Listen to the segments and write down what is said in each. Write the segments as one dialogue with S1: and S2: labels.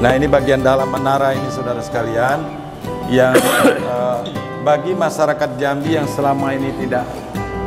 S1: Nah, ini bagian dalam menara ini, saudara sekalian, yang bagi masyarakat Jambi yang selama ini tidak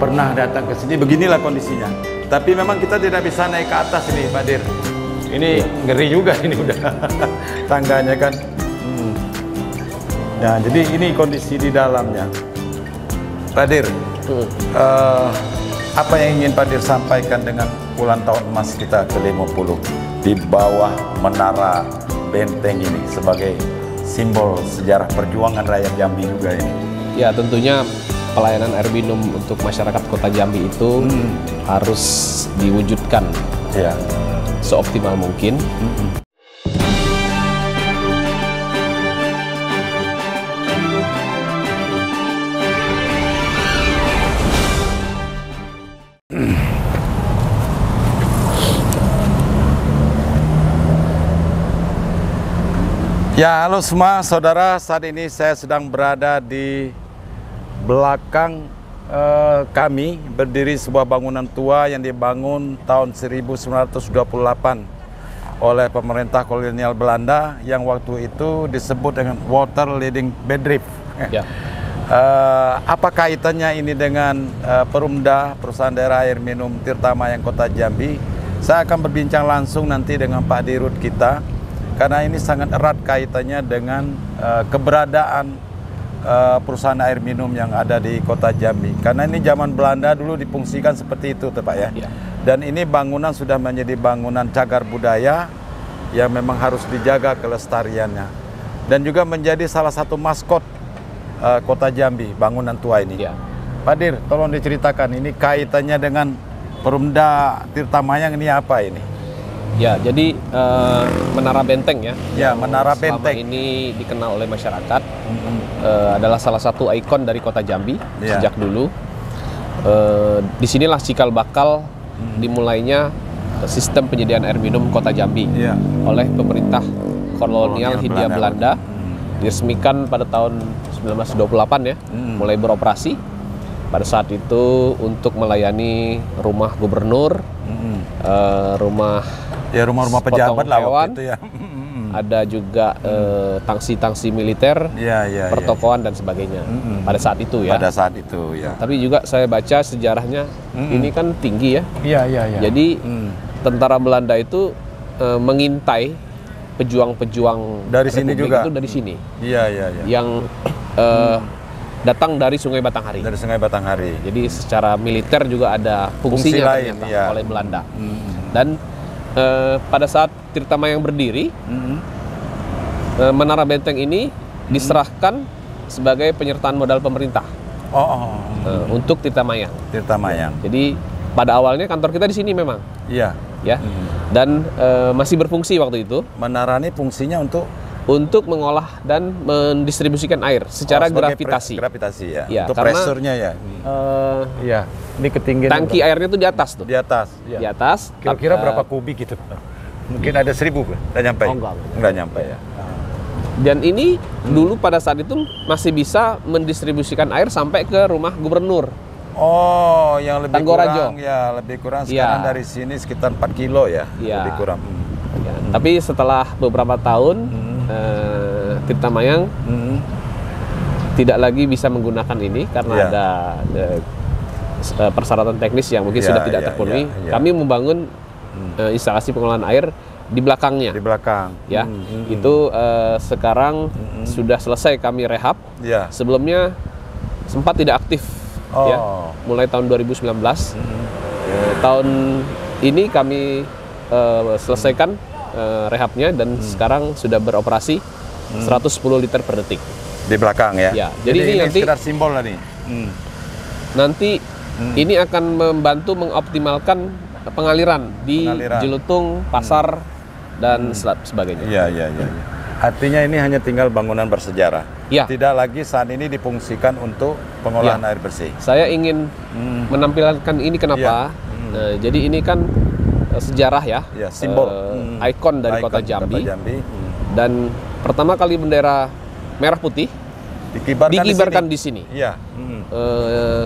S1: pernah datang ke sini, beginilah kondisinya. Tapi memang kita tidak bisa naik ke atas ini, Pak Dir. Ini ngeri juga ini udah tangganya kan. Nah, jadi ini kondisi di dalamnya. Pak Dir, apa yang ingin Pak Dir sampaikan dengan ulang tahun emas kita ke-50 di bawah menara benteng ini sebagai simbol sejarah perjuangan rakyat Jambi juga ini?
S2: Ya, tentunya pelayanan air minum untuk masyarakat Kota Jambi itu harus diwujudkan seoptimal mungkin.
S1: Ya, halo semua saudara, saat ini saya sedang berada di belakang kami berdiri sebuah bangunan tua yang dibangun tahun 1928 oleh pemerintah kolonial Belanda yang waktu itu disebut dengan Water Leading Bedrijf.
S2: Ya.
S1: Apa kaitannya ini dengan Perumda, perusahaan daerah air minum Tirtamayang Kota Jambi? Saya akan berbincang langsung nanti dengan Pak Dirut kita, karena ini sangat erat kaitannya dengan keberadaan perusahaan air minum yang ada di Kota Jambi. Karena ini zaman Belanda dulu difungsikan seperti itu, Pak ya. Dan ini bangunan sudah menjadi bangunan cagar budaya yang memang harus dijaga kelestariannya. Dan juga menjadi salah satu maskot Kota Jambi, bangunan tua ini. Pak Dir, tolong diceritakan ini kaitannya dengan Perumda Tirtamayang ini apa ini?
S2: Ya, jadi Menara Benteng ya.
S1: Ya, Menara Benteng.
S2: Selama ini dikenal oleh masyarakat, adalah salah satu ikon dari Kota Jambi sejak dulu. Disinilah cikal bakal dimulainya sistem penyediaan air minum Kota Jambi oleh pemerintah kolonial Hindia Belanda. Diresmikan pada tahun 1928 ya, mulai beroperasi. Pada saat itu untuk melayani rumah gubernur, rumah
S1: pejabat lah waktu itu ya.
S2: Ada juga tangsi-tangsi militer, pertokoan dan sebagainya. Pada saat itu ya.
S1: Pada saat itu ya.
S2: Tapi juga saya baca sejarahnya ini kan tinggi ya. Jadi tentara Belanda itu mengintai pejuang-pejuang
S1: dari sini juga.
S2: itu dari sini.
S1: Iya.
S2: Yang datang dari Sungai Batanghari.
S1: Dari Sungai Batanghari.
S2: Jadi secara militer juga ada fungsinya
S1: lain,
S2: oleh Belanda. Dan pada saat Tirtamayang berdiri, Menara Benteng ini diserahkan sebagai penyertaan modal pemerintah untuk Tirtamayang. Jadi pada awalnya kantor kita di sini memang.
S1: Iya.
S2: Ya. Dan masih berfungsi waktu itu.
S1: Menara ini fungsinya
S2: untuk mengolah dan mendistribusikan air secara gravitasi.
S1: Gravitasi ya. Untuk
S2: karena,
S1: presurnya ya. Ini ketinggian.
S2: Tangki airnya itu di atas tuh.
S1: Di atas.
S2: Di atas.
S1: Kira-kira berapa kubik gitu? Mungkin ada 1000, nggak nyampe. Nggak nyampe ya.
S2: Dan ini dulu pada saat itu masih bisa mendistribusikan air sampai ke rumah gubernur.
S1: Oh, yang lebih
S2: Tanggorajo.
S1: kurang ya, lebih kurang sekarang dari sini sekitar 4 kilo ya, lebih kurang.
S2: Tapi setelah beberapa tahun Tirtamayang tidak lagi bisa menggunakan ini karena ada persyaratan teknis yang mungkin sudah tidak terpenuhi. Kami membangun instalasi pengolahan air di belakangnya. Di belakang. Ya, itu sekarang sudah selesai kami rehab. Sebelumnya sempat tidak aktif. Ya, mulai tahun 2019. Tahun ini kami selesaikan rehabnya dan sekarang sudah beroperasi 110 liter per detik.
S1: Di belakang ya?
S2: Jadi ini nanti
S1: sekedar simbol lah nih.
S2: Nanti ini akan membantu mengoptimalkan pengaliran di Jelutung, Pasar, dan sebagainya.
S1: Iya. Artinya ini hanya tinggal bangunan bersejarah. Tidak lagi saat ini difungsikan untuk pengolahan air bersih.
S2: Saya ingin menampilkan ini kenapa? Jadi ini kan sejarah ya,
S1: simbol,
S2: ikon dari Kota Jambi. Dan pertama kali bendera merah putih dikibarkan di sini.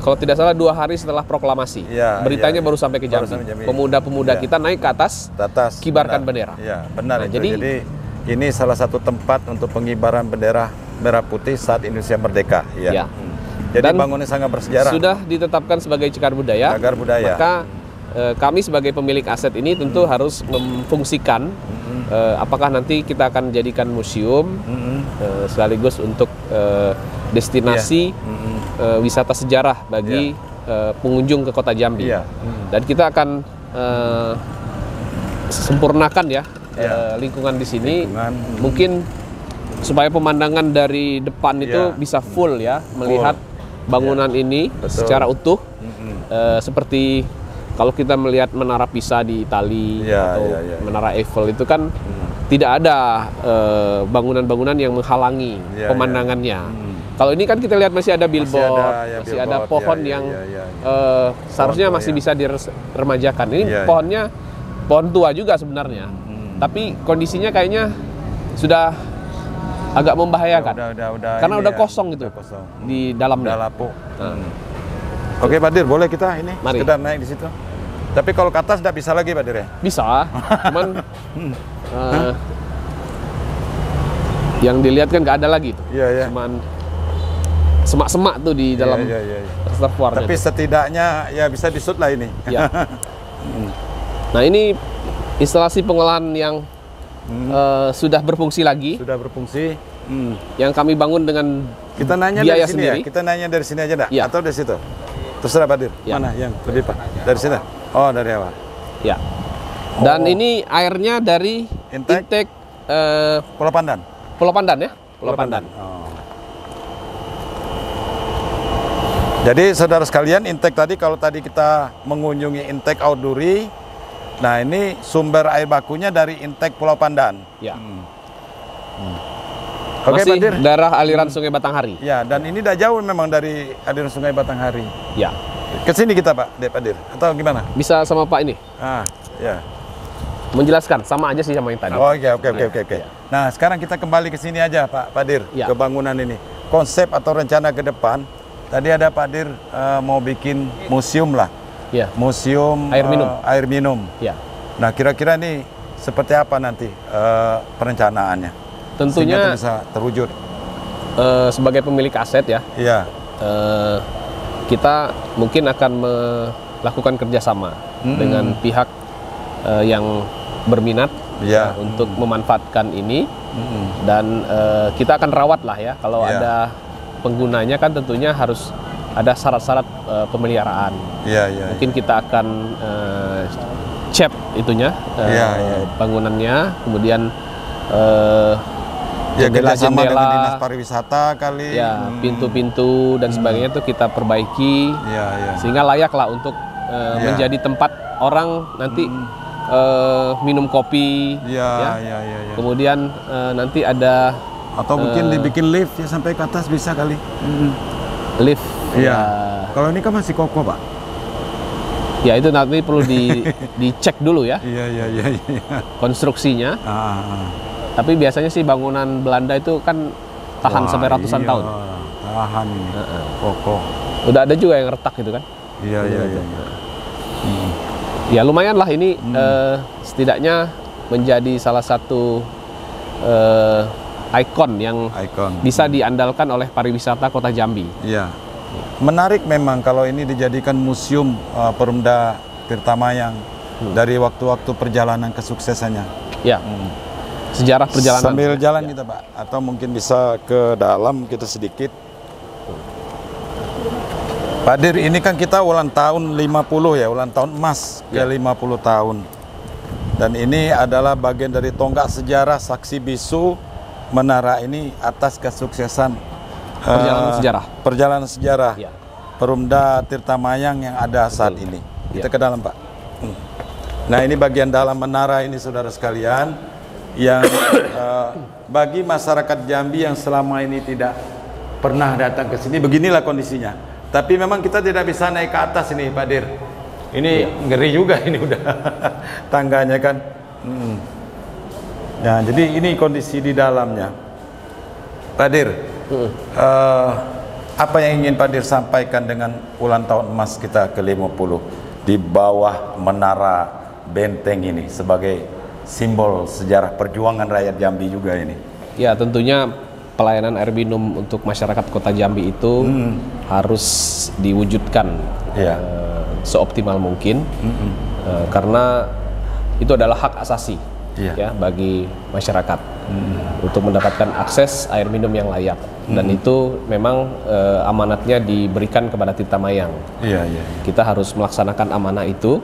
S2: Kalau tidak salah 2 hari setelah proklamasi. Beritanya baru sampai ke Jambi. Pemuda-pemuda kita naik ke atas, kibarkan bendera.
S1: Benar. Jadi ini salah satu tempat untuk pengibaran bendera merah putih saat Indonesia merdeka. Ya. Jadi dan bangunan sangat bersejarah.
S2: Sudah ditetapkan sebagai cagar budaya.
S1: Cagar budaya.
S2: Maka kami sebagai pemilik aset ini tentu harus memfungsikan. Apakah nanti kita akan jadikan museum sekaligus untuk destinasi wisata sejarah bagi pengunjung ke Kota Jambi. Dan kita akan sempurnakan ya lingkungan di sini. Mungkin supaya pemandangan dari depan itu bisa full ya, melihat bangunan ini secara utuh. Seperti kalau kita melihat Menara Pisa di Italia atau Menara Eiffel itu kan tidak ada bangunan-bangunan yang menghalangi pemandangannya. Kalau ini kan kita lihat masih ada billboard, masih ada pohon yang seharusnya masih bisa diremajakan. Ini pohonnya pohon tua juga sebenarnya, tapi kondisinya kayaknya sudah agak membahayakan karena udah kosong gitu di dalamnya.
S1: Oke Pak Dir, boleh kita ini sekedar naik di situ. Tapi kalau ke atas tidak bisa lagi Pak Dir ya?
S2: Bisa, cuman yang dilihat kan nggak ada lagi tuh. Cuman semak-semak tuh di dalam reservoirnya.
S1: Tapi setidaknya ya bisa disut lah ini.
S2: Nah ini instalasi pengolahan yang sudah berfungsi lagi.
S1: Sudah berfungsi.
S2: Yang kami bangun dengan
S1: kita nanya
S2: biaya
S1: dari sini
S2: sendiri.
S1: Ya? Kita nanya dari sini aja enggak? Atau dari situ? Terserah Pak Dir. Mana yang lebih Pak? Dari sini? Oh dari awal.
S2: Ya. Dan ini airnya dari intake
S1: Pulau Pandan.
S2: Pulau Pandan ya? Pulau Pandan.
S1: Jadi saudara sekalian, intake tadi kalau tadi kita mengunjungi intake Auduri, nah ini sumber air bakunya dari intake Pulau Pandan. Oke,
S2: masih
S1: Pak Dir.
S2: Daerah aliran Sungai Batanghari.
S1: Ya, dan ini tidak jauh memang dari aliran Sungai Batanghari.
S2: Ya.
S1: Ke sini kita Pak Dir, atau gimana?
S2: Bisa sama Pak ini.
S1: Ya.
S2: Menjelaskan sama aja sih sama yang tadi.
S1: Oke. Nah, sekarang kita kembali ke sini aja Pak Dir, ke bangunan ini. Konsep atau rencana ke depan. Tadi ada Pak Dir mau bikin museum lah. Museum air minum. Nah, kira-kira nih seperti apa nanti perencanaannya?
S2: Tentunya
S1: bisa terwujud.
S2: Sebagai pemilik aset ya. Kita mungkin akan melakukan kerjasama dengan pihak yang berminat untuk memanfaatkan ini, dan kita akan rawat lah ya. Kalau ada penggunanya kan tentunya harus ada syarat-syarat pemeliharaan. Mungkin kita akan cat itunya, bangunannya, kemudian
S1: kerjasama dengan dinas pariwisata kali,
S2: pintu-pintu dan sebagainya itu kita perbaiki, sehingga layak lah untuk menjadi tempat orang nanti minum kopi, kemudian nanti ada
S1: atau mungkin dibikin lift ya sampai ke atas bisa kali.
S2: Lift.
S1: Kalau ini kan masih kokoh Pak.
S2: Ya itu nanti perlu dicek dulu ya. Konstruksinya. Tapi biasanya sih bangunan Belanda itu kan tahan sampai ratusan tahun.
S1: Tahan ini. Kokoh.
S2: Udah ada juga yang retak gitu kan. Ya lumayan lah ini, setidaknya menjadi salah satu ikon yang bisa diandalkan oleh pariwisata Kota Jambi.
S1: Menarik memang kalau ini dijadikan museum Perumda Tirtamayang dari waktu-waktu perjalanan kesuksesannya.
S2: Sejarah perjalanan.
S1: Sambil jalan kita Pak, atau mungkin bisa ke dalam kita sedikit. Pak Dir, ini kan kita ulang tahun 50 ya, ulang tahun emas ke 50 tahun. Dan ini adalah bagian dari tonggak sejarah saksi bisu menara ini atas kesuksesan perjalanan sejarah Perumda Tirtamayang yang ada saat ini. Kita ke dalam Pak. Nah ini bagian dalam menara ini saudara sekalian, yang bagi masyarakat Jambi yang selama ini tidak pernah datang ke sini, beginilah kondisinya. Tapi memang kita tidak bisa naik ke atas ini Pak Dir. Ini ngeri juga ini udah tangganya kan. Nah jadi ini kondisi di dalamnya. Pak Dir, apa yang ingin Pak Dir sampaikan dengan ulang tahun emas kita ke-50 di bawah menara benteng ini sebagai simbol sejarah perjuangan rakyat Jambi juga ini.
S2: Ya, tentunya pelayanan air minum untuk masyarakat Kota Jambi itu harus diwujudkan seoptimal mungkin, karena itu adalah hak asasi ya bagi masyarakat untuk mendapatkan akses air minum yang layak, dan itu memang amanatnya diberikan kepada Tirta Mayang. Kita harus melaksanakan amanah itu,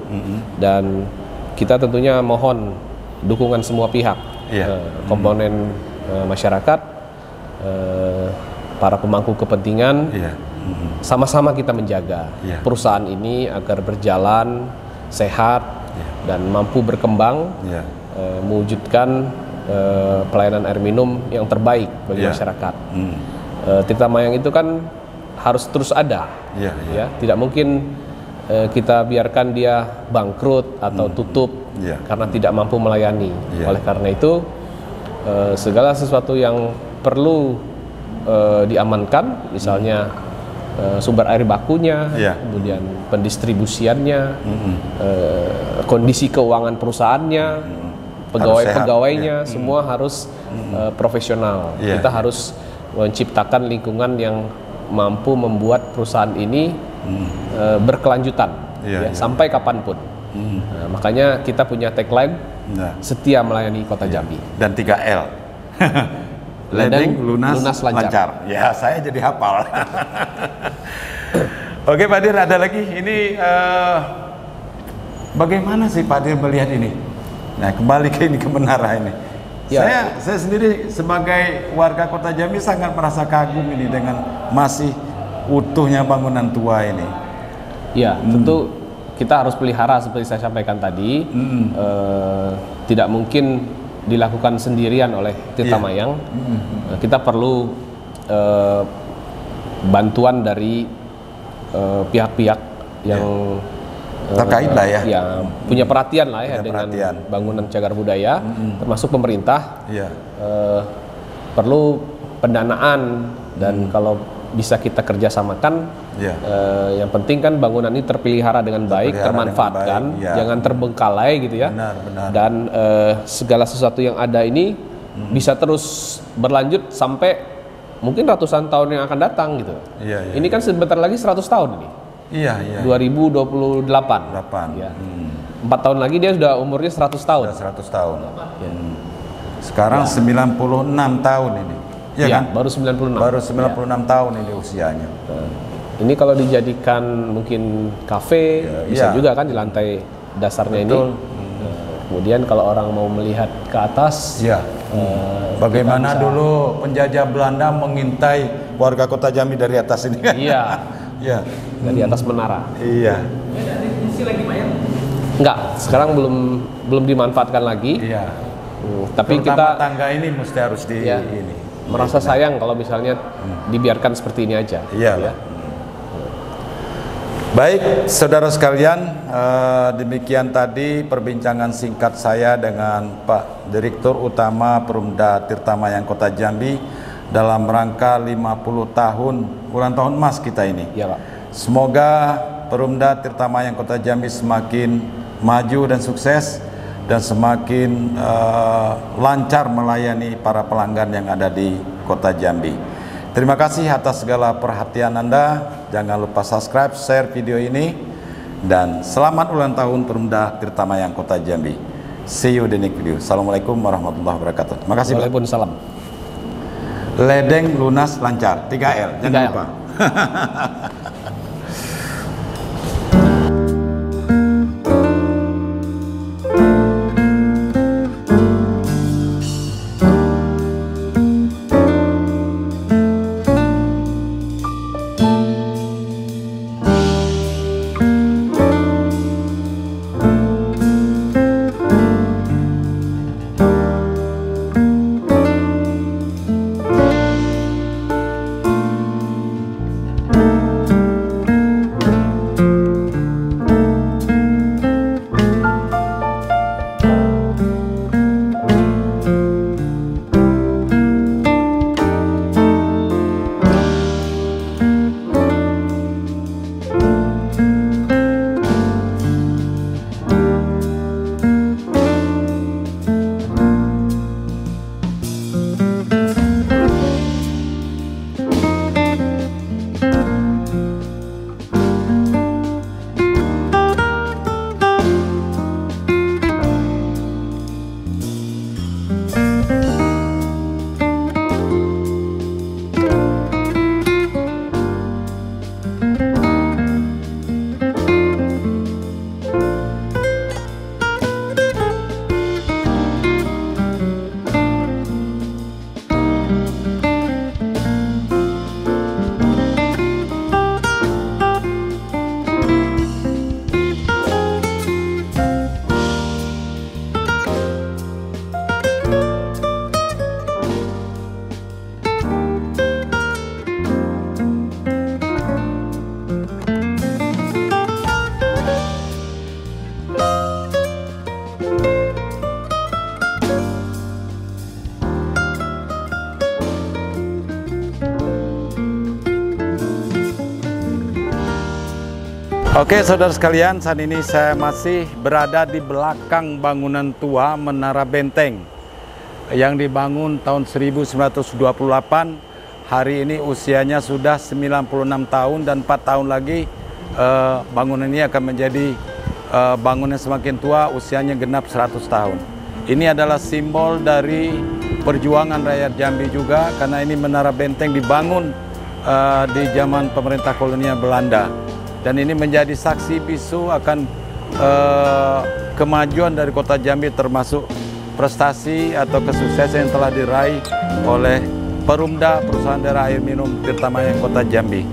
S2: dan kita tentunya mohon dukungan semua pihak, komponen masyarakat, para pemangku kepentingan, sama-sama kita menjaga perusahaan ini agar berjalan sehat dan mampu berkembang, mewujudkan pelayanan air minum yang terbaik bagi masyarakat. Tirta Mayang itu kan harus terus ada, ya, tidak mungkin kita biarkan dia bangkrut atau tutup karena tidak mampu melayani. Oleh karena itu, segala sesuatu yang perlu diamankan, misalnya sumber air bakunya, kemudian pendistribusiannya, kondisi keuangan perusahaannya, pegawai-pegawainya, semua harus profesional. Kita harus menciptakan lingkungan yang mampu membuat perusahaan ini berkelanjutan sampai kapanpun. Makanya kita punya tagline, setia melayani Kota Jambi.
S1: Dan 3L. Ledeng, lunas, lancar. Ya, saya jadi hafal. Oke, Pak Dir, ada lagi. Ini bagaimana sih Pak Dir melihat ini? Nah, kembali ke menara ini. Saya sendiri sebagai warga Kota Jambi sangat merasa kagum ini dengan masih utuhnya bangunan tua ini.
S2: Ya, tentu kita harus pelihara seperti saya sampaikan tadi. Tidak mungkin dilakukan sendirian oleh Tirta Mayang. Kita perlu bantuan dari pihak-pihak yang
S1: terkait lah ya,
S2: punya perhatian lah ya dengan bangunan cagar budaya, termasuk pemerintah. Perlu pendanaan, dan kalau bisa kita kerjasamakan, yang penting kan bangunan ini terpelihara dengan baik, termanfaatkan, jangan terbengkalai gitu ya. Dan segala sesuatu yang ada ini bisa terus berlanjut sampai mungkin ratusan tahun yang akan datang gitu. Ini kan sebentar lagi 100 tahun ini. 2028. 4 tahun lagi dia sudah umurnya 100 tahun.
S1: 100 tahun. Sekarang 96 tahun ini. Kan?
S2: Baru 96.
S1: Baru 96 tahun ini usianya.
S2: Ini kalau dijadikan mungkin kafe, bisa juga kan di lantai dasarnya. Betul. Ini. Kemudian kalau orang mau melihat ke atas,
S1: bagaimana dulu penjajah Belanda mengintai warga Kota Jambi dari atas ini kan?
S2: Dari atas menara.
S3: Isi lagi main?
S2: Enggak, sekarang belum dimanfaatkan lagi. Tapi
S1: terutama kita tangga ini mesti harus ini.
S2: Merasa sayang kalau misalnya dibiarkan seperti ini aja.
S1: Baik, saudara sekalian, demikian tadi perbincangan singkat saya dengan Pak Direktur Utama Perumda Tirta Mayang Kota Jambi dalam rangka 50 tahun ulang tahun emas kita ini.
S2: Pak.
S1: Semoga Perumda Tirta Mayang Kota Jambi semakin maju dan sukses, dan semakin lancar melayani para pelanggan yang ada di Kota Jambi. Terima kasih atas segala perhatian Anda. Jangan lupa subscribe, share video ini, dan selamat ulang tahun Perumda Tirta Mayang Kota Jambi. See you di next video. Assalamualaikum warahmatullahi wabarakatuh. Terima kasih.
S2: Waalaikumsalam.
S1: Ledeng, lunas, lancar. 3L. Jangan lupa. Oke saudara sekalian, saat ini saya masih berada di belakang bangunan tua Menara Benteng yang dibangun tahun 1928. Hari ini usianya sudah 96 tahun dan 4 tahun lagi bangunan ini akan menjadi bangunan semakin tua, usianya genap 100 tahun. Ini adalah simbol dari perjuangan rakyat Jambi juga, karena ini Menara Benteng dibangun di zaman pemerintah kolonial Belanda. Dan ini menjadi saksi bisu akan kemajuan dari kota Jambi, termasuk prestasi atau kesuksesan yang telah diraih oleh Perumda Perusahaan Daerah Air Minum Tirta Mayang Kota Jambi.